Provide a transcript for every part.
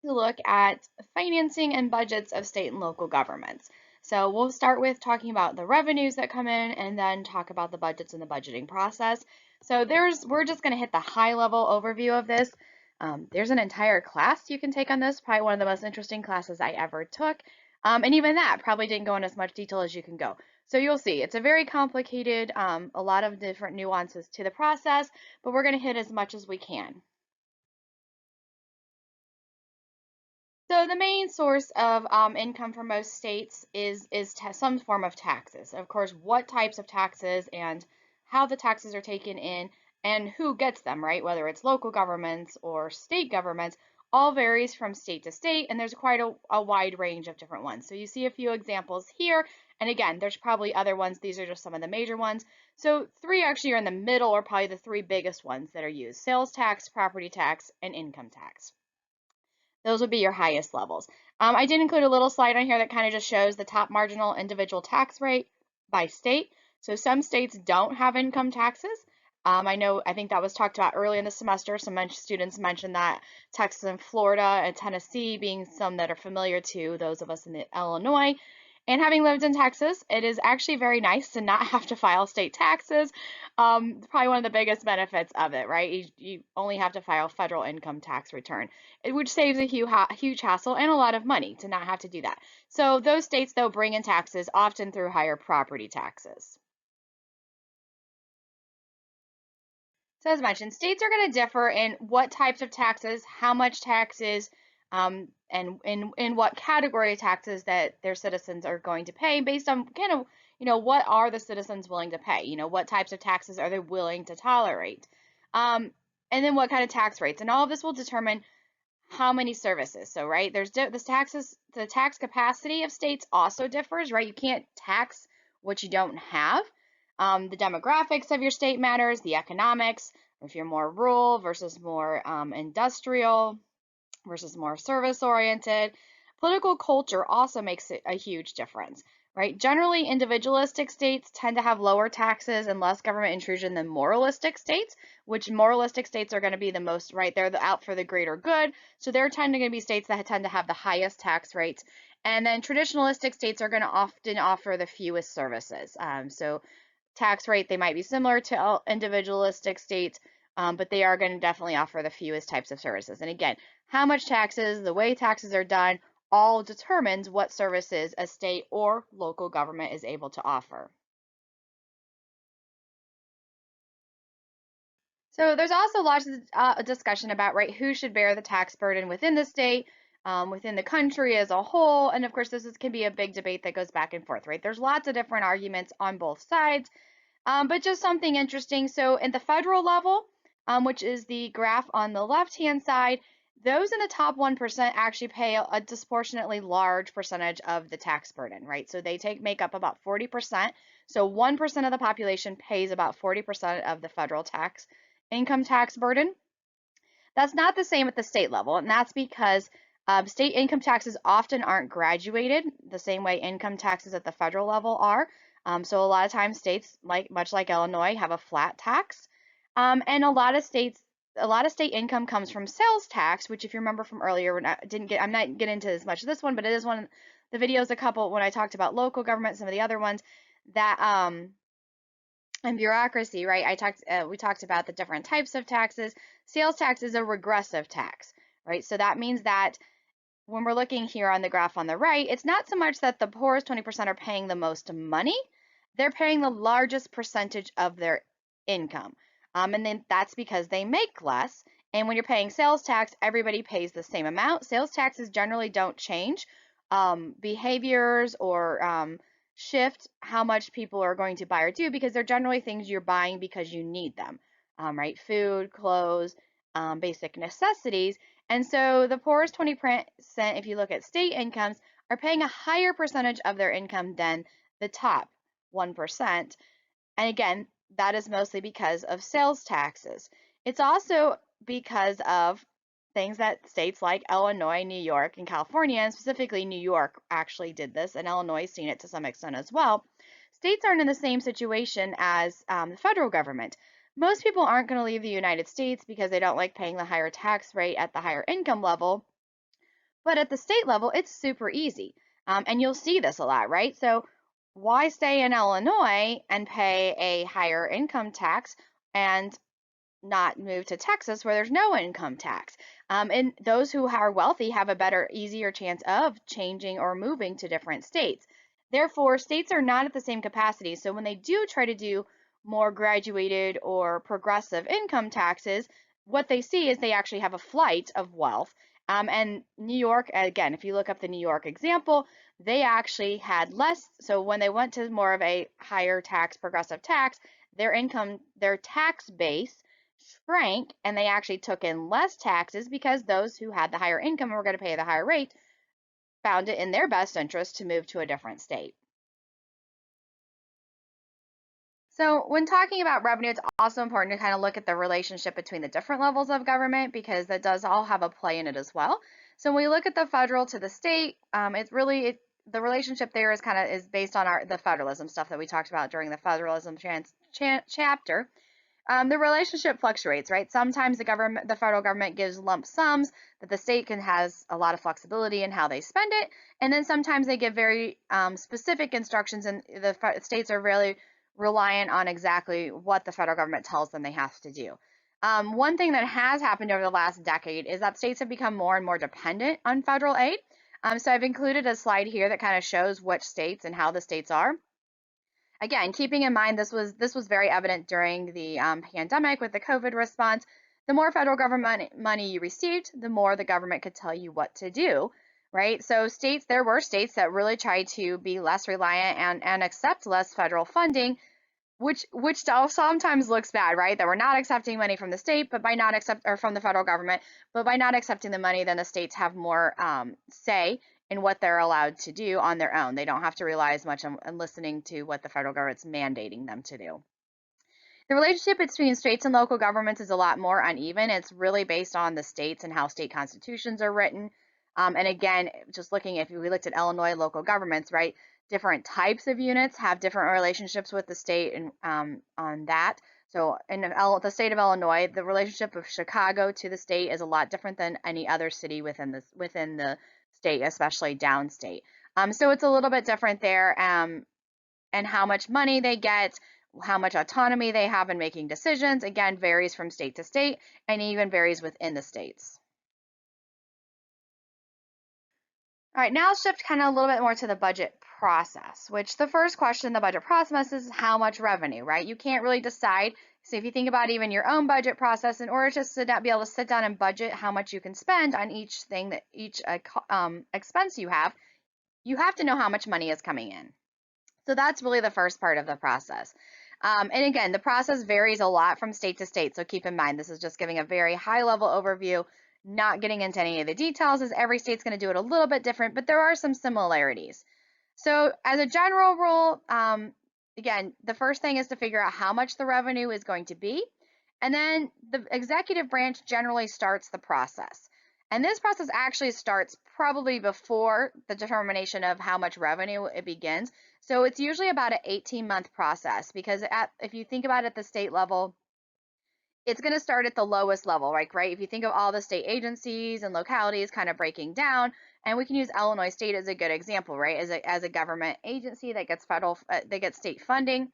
to look at financing and budgets of state and local governments. So we'll start with talking about the revenues that come in and then talk about the budgets and the budgeting process. So we're just going to hit the high level overview of this. There's an entire class you can take on this, probably one of the most interesting classes I ever took. And even that probably didn't go in as much detail as you can go. So you'll see it's a very complicated, a lot of different nuances to the process, but we're going to hit as much as we can. So the main source of income for most states is some form of taxes. Of course, what types of taxes and how the taxes are taken in and who gets them, right? Whether it's local governments or state governments, all varies from state to state, and there's quite a wide range of different ones. So you see a few examples here, and again, there's probably other ones. These are just some of the major ones. So three actually are in the middle, or probably the three biggest ones that are used: sales tax, property tax, and income tax. Those would be your highest levels. I did include a little slide on here that kind of just shows the top marginal individual tax rate by state. So some states don't have income taxes. I think that was talked about early in the semester. Some students mentioned that Texas and Florida and Tennessee being some that are familiar to those of us in Illinois. And having lived in Texas, it is actually very nice to not have to file state taxes. Probably one of the biggest benefits of it, right? You only have to file federal income tax return, which saves a huge hassle and a lot of money to not have to do that. So those states, though, bring in taxes often through higher property taxes. So as mentioned, states are going to differ in what types of taxes, how much taxes, and in what category of taxes that their citizens are going to pay based on kind of, what are the citizens willing to pay? What types of taxes are they willing to tolerate? And then what kind of tax rates? And all of this will determine how many services. So, right, the tax capacity of states also differs, right? You can't tax what you don't have. The demographics of your state matters, the economics, if you're more rural versus more industrial versus more service oriented. Political culture also makes a huge difference, right? Generally, individualistic states tend to have lower taxes and less government intrusion than moralistic states, which moralistic states are going to be the most, right? They're out for the greater good. So they're tending to be states that tend to have the highest tax rates. And then traditionalistic states are going to often offer the fewest services. So tax rate, they might be similar to individualistic states, but they are going to definitely offer the fewest types of services. And again, how much taxes, the way taxes are done, all determines what services a state or local government is able to offer. So there's also lots of discussion about, right, who should bear the tax burden within the state, within the country as a whole. And of course, can be a big debate that goes back and forth, right? There's lots of different arguments on both sides. But just something interesting. So in the federal level, which is the graph on the left-hand side, those in the top 1% actually pay a disproportionately large percentage of the tax burden, right? So they make up about 40%. So 1% of the population pays about 40% of the federal income tax burden. That's not the same at the state level, and that's because state income taxes often aren't graduated the same way income taxes at the federal level are. So a lot of times states, much like Illinois, have a flat tax, and a lot of state income comes from sales tax, which, if you remember from earlier, I'm not getting into as much of this one, but it is one of the videos, a couple when I talked about local government, some of the other ones that and bureaucracy, right? We talked about the different types of taxes. Sales tax is a regressive tax, right? So that means that when we're looking here on the graph on the right, it's not so much that the poorest 20% are paying the most money, they're paying the largest percentage of their income. And then that's because they make less. And when you're paying sales tax, everybody pays the same amount. Sales taxes generally don't change behaviors or shift how much people are going to buy or do, because they're generally things you're buying because you need them, right? Food, clothes, basic necessities. And so the poorest 20%, if you look at state incomes, are paying a higher percentage of their income than the top 1%. And again, that is mostly because of sales taxes. It's also because of things that states like Illinois, New York, and California, and specifically New York actually did this, and Illinois has seen it to some extent as well. States aren't in the same situation as the federal government. Most people aren't going to leave the United States because they don't like paying the higher tax rate at the higher income level. But at the state level, it's super easy. And you'll see this a lot, right? So why stay in Illinois and pay a higher income tax and not move to Texas where there's no income tax? And those who are wealthy have a better, easier chance of changing or moving to different states. Therefore, states are not at the same capacity. So when they do try to do more graduated or progressive income taxes, what they see is they actually have a flight of wealth. And New York, again, if you look up the New York example, they actually had less. So when they went to more of a higher tax, progressive tax, their tax base shrank, and they actually took in less taxes because those who had the higher income and were going to pay the higher rate found it in their best interest to move to a different state. So when talking about revenue, it's also important to kind of look at the relationship between the different levels of government because that does all have a play in it as well. So when we look at the federal to the state, the relationship there is based on the federalism stuff that we talked about during the federalism chapter. The relationship fluctuates, right? Sometimes the federal government gives lump sums that the state has a lot of flexibility in how they spend it, and then sometimes they give very specific instructions, and the states are really reliant on exactly what the federal government tells them they have to do. One thing that has happened over the last decade is that states have become more and more dependent on federal aid. So I've included a slide here that kind of shows which states and how the states are. Again, keeping in mind this was very evident during the pandemic with the COVID response. The more federal government money you received, the more the government could tell you what to do, right? So there were states that really tried to be less reliant and accept less federal funding, which sometimes looks bad, right? That we're not accepting money from the state, but by not accept or from the federal government, but by not accepting the money, then the states have more say in what they're allowed to do on their own. They don't have to rely as much on listening to what the federal government's mandating them to do. The relationship between states and local governments is a lot more uneven. It's really based on the states and how state constitutions are written. And again, just if we looked at Illinois local governments, right, different types of units have different relationships with the state and on that. So in the state of Illinois, the relationship of Chicago to the state is a lot different than any other city within the state, especially downstate. So it's a little bit different there, and how much money they get, how much autonomy they have in making decisions, again, varies from state to state and even varies within the states. All right, now let's shift kind of a little bit more to the budget process, which the first question in the budget process is how much revenue, right? You can't really decide. So if you think about even your own budget process, in order to be able to sit down and budget how much you can spend on each thing each expense you have to know how much money is coming in. So that's really the first part of the process. And again, the process varies a lot from state to state. So keep in mind, this is just giving a very high level overview, not getting into any of the details, as every state's going to do it a little bit different, but there are some similarities. So as a general rule, again, the first thing is to figure out how much the revenue is going to be. And then the executive branch generally starts the process. And this process actually starts probably before the determination of how much revenue it begins. So it's usually about an 18-month process because if you think about it at the state level, it's going to start at the lowest level, right? If you think of all the state agencies and localities kind of breaking down, and we can use Illinois State as a good example, right? As a government agency that gets state funding.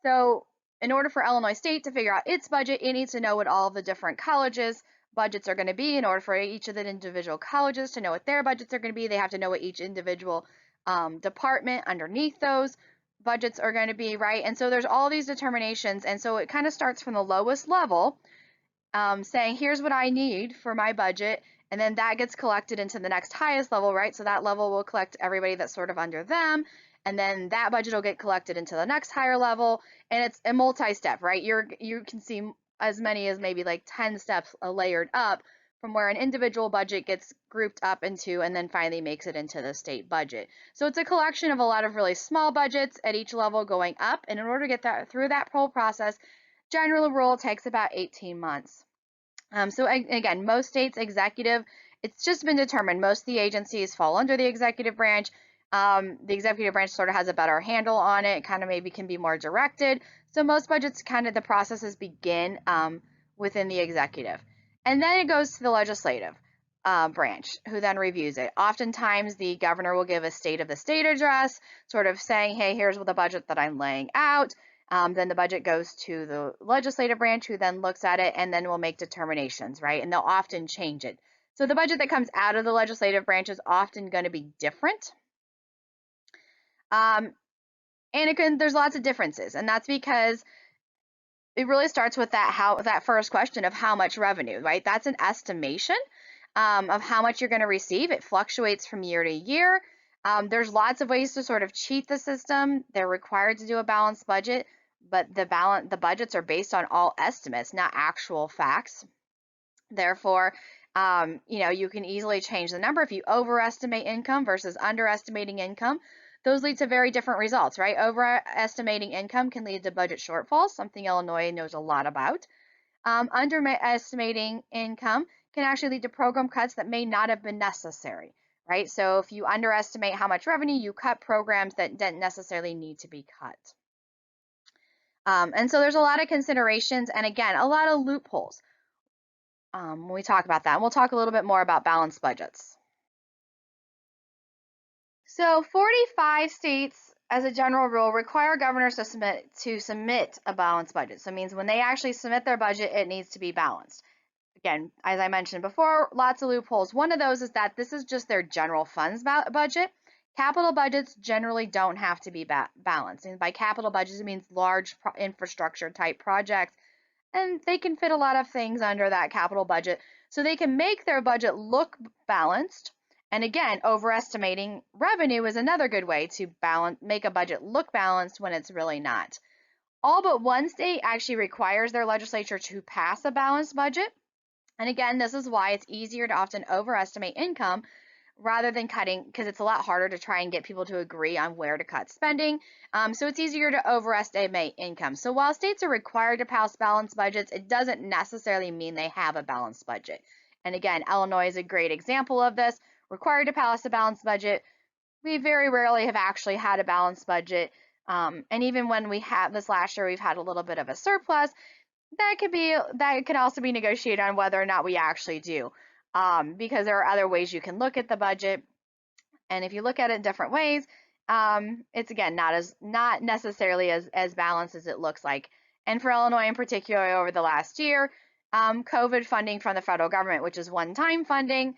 So in order for Illinois State to figure out its budget, it needs to know what all the different colleges budgets are going to be. In order for each of the individual colleges to know what their budgets are going to be, they have to know what each individual department underneath those budgets are going to be, right? And so there's all these determinations. And so it kind of starts from the lowest level, saying, here's what I need for my budget. And then that gets collected into the next highest level, right? So that level will collect everybody that's sort of under them. And then that budget will get collected into the next higher level. And it's a multi-step, right? You can see as many as maybe like 10 steps layered up from where an individual budget gets grouped up into and then finally makes it into the state budget. So it's a collection of a lot of really small budgets at each level going up. And in order to get that through that whole process, general rule takes about 18 months. So again, most states executive, it's just been determined most of the agencies fall under the executive branch. The executive branch sort of has a better handle on it, kind of maybe can be more directed. So most budgets the processes begin within the executive. And then it goes to the legislative. branch who then reviews it. Oftentimes, the governor will give a state of the state address, sort of saying, hey, here's the budget that I'm laying out. Then the budget goes to the legislative branch who then looks at it and then will make determinations, right? And they'll often change it. So the budget that comes out of the legislative branch is often going to be different. And there's lots of differences, and that's because it really starts with that first question of how much revenue, right? That's an estimation of how much you're going to receive. It fluctuates from year to year. There's lots of ways to sort of cheat the system. They're required to do a balanced budget, but the budgets are based on all estimates, not actual facts. Therefore, you can easily change the number if you overestimate income versus underestimating income. Those lead to very different results, right? Overestimating income can lead to budget shortfalls, something Illinois knows a lot about. Underestimating income can actually lead to program cuts that may not have been necessary, right? So if you underestimate how much revenue, you cut programs that didn't necessarily need to be cut. And so there's a lot of considerations and, again, a lot of loopholes when we talk about that. And we'll talk a little bit more about balanced budgets. So 45 states, as a general rule, require governors to submit a balanced budget. So it means when they actually submit their budget, it needs to be balanced. Again, as I mentioned before, lots of loopholes. One of those is that this is just their general funds budget. Capital budgets generally don't have to be balanced. And by capital budgets, it means large infrastructure type projects. And they can fit a lot of things under that capital budget. So they can make their budget look balanced. And again, overestimating revenue is another good way to make a budget look balanced when it's really not. All but one state actually requires their legislature to pass a balanced budget. And again, this is why it's easier to often overestimate income rather than cutting, because it's a lot harder to try and get people to agree on where to cut spending. So it's easier to overestimate income. So while states are required to pass balanced budgets, it doesn't necessarily mean they have a balanced budget. And again, Illinois is a great example of this. Required to pass a balanced budget. We very rarely have actually had a balanced budget. And even when we had this last year, we've had a little bit of a surplus. That could also be negotiated on whether or not we actually do, because there are other ways you can look at the budget, and if you look at it in different ways, it's again not necessarily as balanced as it looks like. And for Illinois in particular, over the last year, COVID funding from the federal government, which is one-time funding,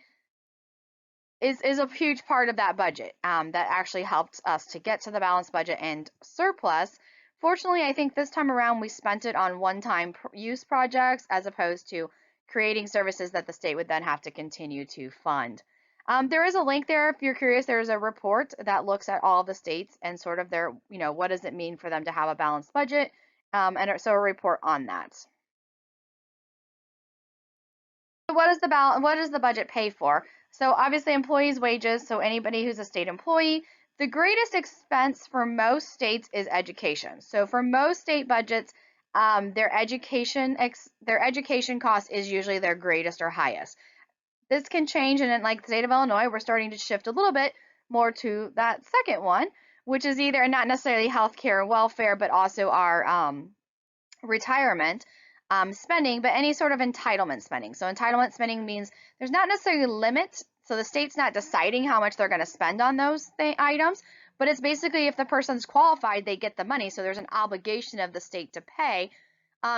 is a huge part of that budget that actually helped us to get to the balanced budget and surplus. Fortunately, I think this time around we spent it on one-time use projects as opposed to creating services that the state would then have to continue to fund. There is a link there if you're curious. There's a report that looks at all the states and sort of their, what does it mean for them to have a balanced budget, and so a report on that. So what does the budget pay for? So obviously employees' wages, so anybody who's a state employee. The greatest expense for most states is education. So for most state budgets, their education cost is usually their greatest or highest. This can change, and in like the state of Illinois, we're starting to shift a little bit more to that second one, which is either not necessarily healthcare and welfare, but also our retirement spending, but any sort of entitlement spending. So entitlement spending means there's not necessarily a limit. So the state's not deciding how much they're going to spend on those items, but it's basically if the person's qualified, they get the money. So there's an obligation of the state to pay.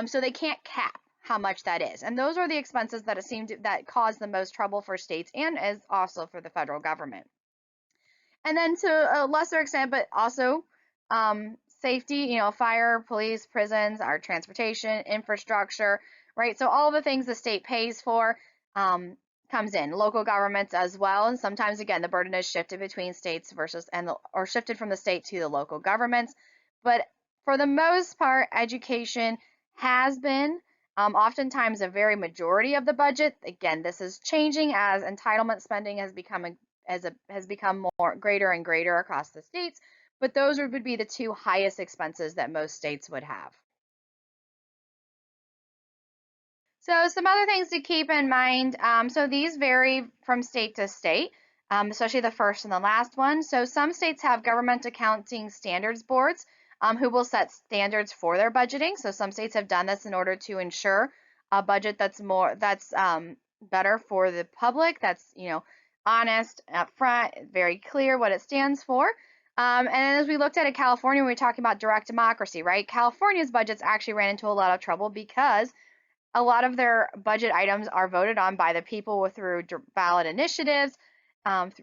So they can't cap how much that is. And those are the expenses that cause the most trouble for states and as also for the federal government. And then to a lesser extent, but also safety, fire, police, prisons, our transportation, infrastructure, right? So all the things the state pays for comes in. Local governments as well, and sometimes again the burden is shifted between states or shifted from the state to the local governments. But for the most part, education has been oftentimes a very majority of the budget. Again, this is changing as entitlement spending has become more greater and greater across the states. But those would be the two highest expenses that most states would have. So some other things to keep in mind. So these vary from state to state, especially the first and the last one. So some states have government accounting standards boards who will set standards for their budgeting. So some states have done this in order to ensure a budget that's better for the public. That's, honest, upfront, very clear what it stands for. And as we looked at it, California, we were talking about direct democracy, right? California's budgets actually ran into a lot of trouble because a lot of their budget items are voted on by the people through ballot initiatives,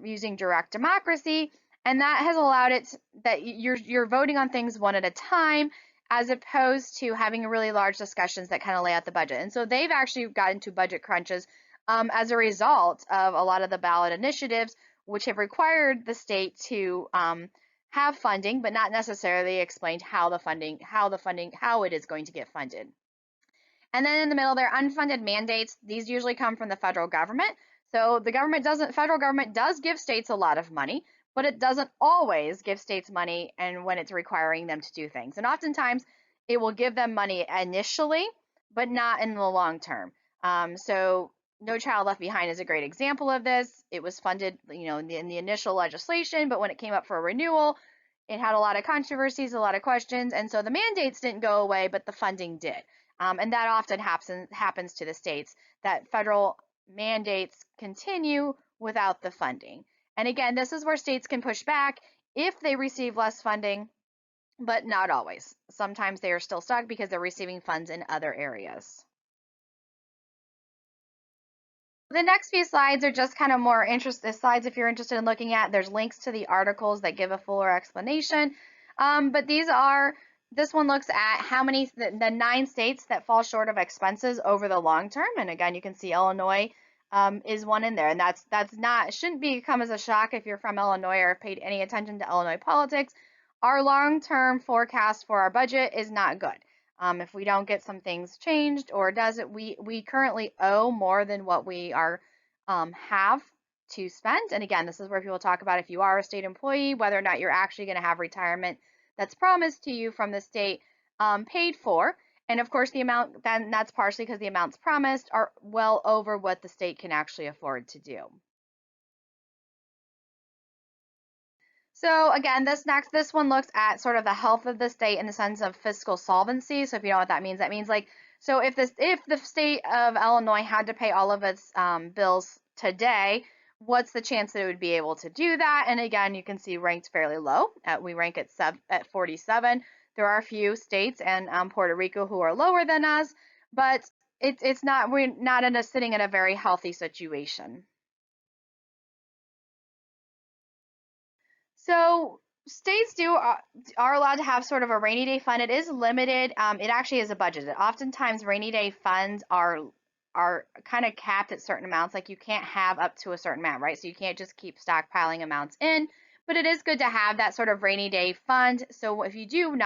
using direct democracy, and that has allowed it that you're voting on things one at a time, as opposed to having really large discussions that kind of lay out the budget. And so they've actually got into budget crunches as a result of a lot of the ballot initiatives, which have required the state to have funding, but not necessarily explained how it is going to get funded. And then in the middle there, unfunded mandates. These usually come from the federal government. So federal government does give states a lot of money, but it doesn't always give states money and when it's requiring them to do things. And oftentimes it will give them money initially, but not in the long term. So No Child Left Behind is a great example of this. It was funded, in the initial legislation, but when it came up for a renewal, it had a lot of controversies, a lot of questions, and so the mandates didn't go away, but the funding did. And that often happens to the states, that federal mandates continue without the funding. And again, this is where states can push back if they receive less funding, but not always. Sometimes they are still stuck because they're receiving funds in other areas. The next few slides are just kind of more interesting slides if you're interested in looking at. There's links to the articles that give a fuller explanation. But this one looks at how many, the 9 states that fall short of expenses over the long term. And again, you can see Illinois is one in there. And shouldn't become as a shock if you're from Illinois or have paid any attention to Illinois politics. Our long-term forecast for our budget is not good. If we don't get some things changed, or does it, we currently owe more than what we have to spend. And again, this is where people talk about if you are a state employee, whether or not you're actually going to have retirement that's promised to you from the state paid for. And of course, that's partially because the amounts promised are well over what the state can actually afford to do. So again, this one looks at sort of the health of the state in the sense of fiscal solvency. So if you know what that means like, so if the state of Illinois had to pay all of its bills today, what's the chance that it would be able to do that? And again, you can see ranked fairly low. We rank at 47. There are a few states and Puerto Rico who are lower than us, but we're not sitting in a very healthy situation. So states are allowed to have sort of a rainy day fund. It is limited. It actually is a budget. Oftentimes, rainy day funds are kind of capped at certain amounts. Like you can't have up to a certain amount, right? So you can't just keep stockpiling amounts in. But it is good to have that sort of rainy day fund. So if you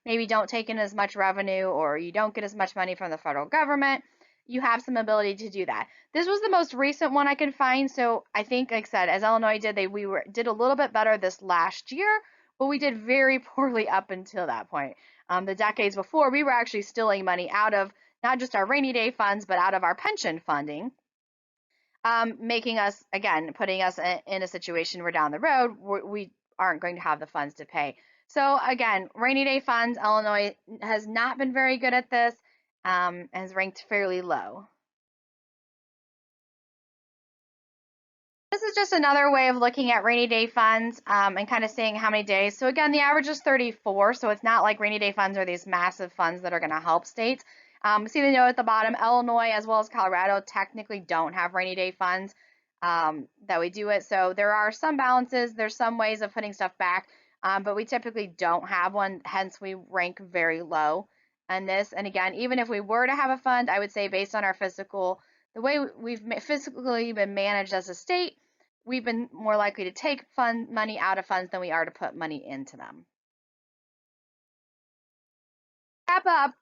maybe don't take in as much revenue, or you don't get as much money from the federal government, you have some ability to do that. This was the most recent one I could find. So I think, like I said, as Illinois did, did a little bit better this last year, but we did very poorly up until that point. The decades before, we were actually stealing money out of not just our rainy day funds, but out of our pension funding, putting us in a situation where down the road we aren't going to have the funds to pay. So again, rainy day funds, Illinois has not been very good at this, has ranked fairly low. This is just another way of looking at rainy day funds and kind of seeing how many days. So again, the average is 34, so it's not like rainy day funds are these massive funds that are going to help states. See the note at the bottom, Illinois as well as Colorado technically don't have rainy day funds that we do it. So there are some balances, there's some ways of putting stuff back, but we typically don't have one, hence we rank very low on this. And again, even if we were to have a fund, I would say based on the way we've physically been managed as a state, we've been more likely to take money out of funds than we are to put money into them. Wrap up,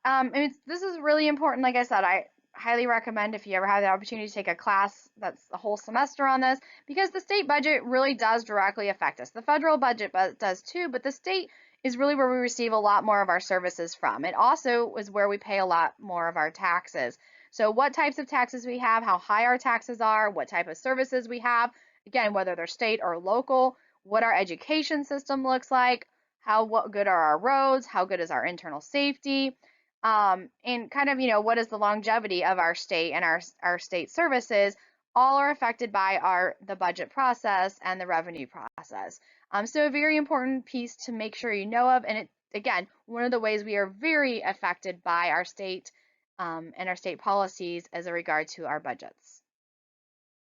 this is really important. Like I said, I highly recommend if you ever have the opportunity to take a class that's a whole semester on this, because the state budget really does directly affect us. The federal budget does too, but the state is really where we receive a lot more of our services from. It also is where we pay a lot more of our taxes. So what types of taxes we have, how high our taxes are, what type of services we have, again, whether they're state or local, what our education system looks like, what good are our roads, how good is our internal safety, and kind of, what is the longevity of our state and our state services all are affected by the budget process and the revenue process. So a very important piece to make sure you know of, and it again, one of the ways we are very affected by our state and our state policies as a regard to our budgets.